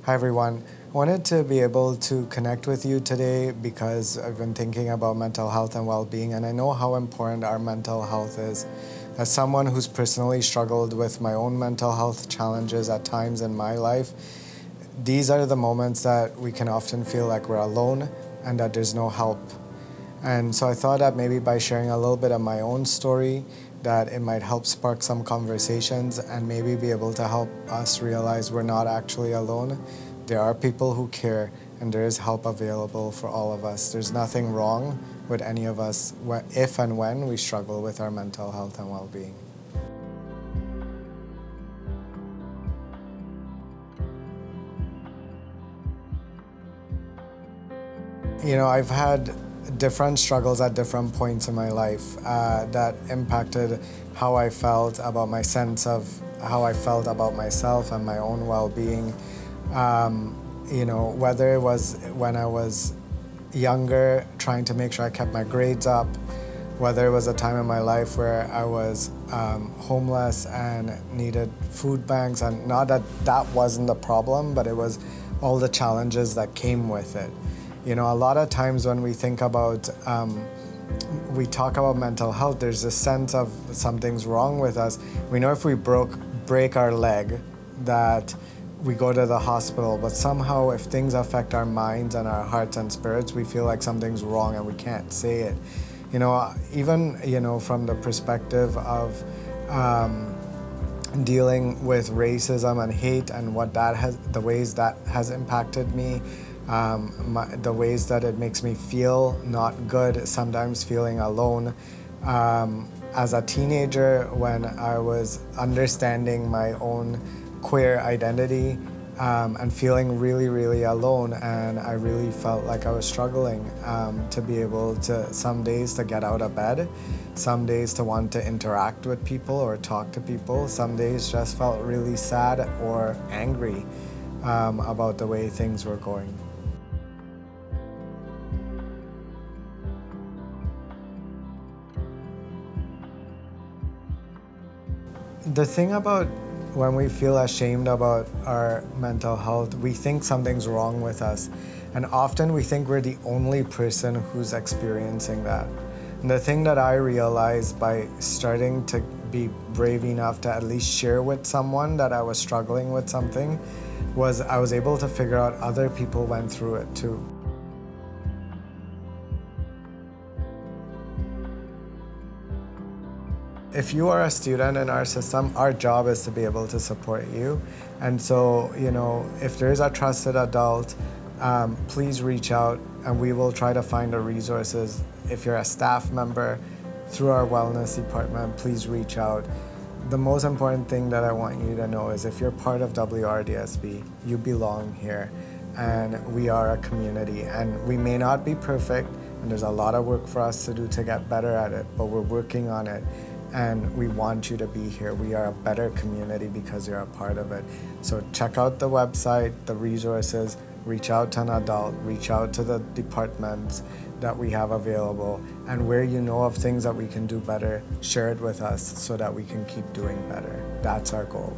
Hi everyone. I wanted to be able to connect with you today because I've been thinking about mental health and well-being, and I know how important our mental health is. As someone who's personally struggled with my own mental health challenges at times in my life, these are the moments that we can often feel like we're alone and that there's no help. And so I thought that maybe by sharing a little bit of my own story, that it might help spark some conversations and maybe be able to help us realize we're not actually alone. There are people who care and there is help available for all of us. There's nothing wrong with any of us if and when we struggle with our mental health and well-being. I've had different struggles at different points in my life that impacted how I felt about my sense of how I felt about myself and my own well-being. Whether it was when I was younger, trying to make sure I kept my grades up, whether it was a time in my life where I was homeless and needed food banks, and not that that wasn't the problem, but it was all the challenges that came with it. A lot of times when we think about, we talk about mental health, there's a sense of something's wrong with us. We know if we break our leg that we go to the hospital, but somehow if things affect our minds and our hearts and spirits, we feel like something's wrong and we can't say it. Even from the perspective of dealing with racism and hate and the ways that has impacted me, the ways that it makes me feel not good, sometimes feeling alone. As a teenager, when I was understanding my own queer identity and feeling really, really alone, and I really felt like I was struggling to be able to, some days to get out of bed, some days to want to interact with people or talk to people, some days just felt really sad or angry about the way things were going. The thing about when we feel ashamed about our mental health, we think something's wrong with us. And often we think we're the only person who's experiencing that. And the thing that I realized by starting to be brave enough to at least share with someone that I was struggling with something was I was able to figure out other people went through it too. If you are a student in our system, our job is to be able to support you. And so, if there is a trusted adult, please reach out and we will try to find the resources. If you're a staff member through our wellness department, please reach out. The most important thing that I want you to know is if you're part of WRDSB, you belong here. And we are a community, and we may not be perfect, and there's a lot of work for us to do to get better at it, but we're working on it. And we want you to be here. We are a better community because you're a part of it. So check out the website, the resources, reach out to an adult, reach out to the departments that we have available, and where you know of things that we can do better, share it with us so that we can keep doing better. That's our goal.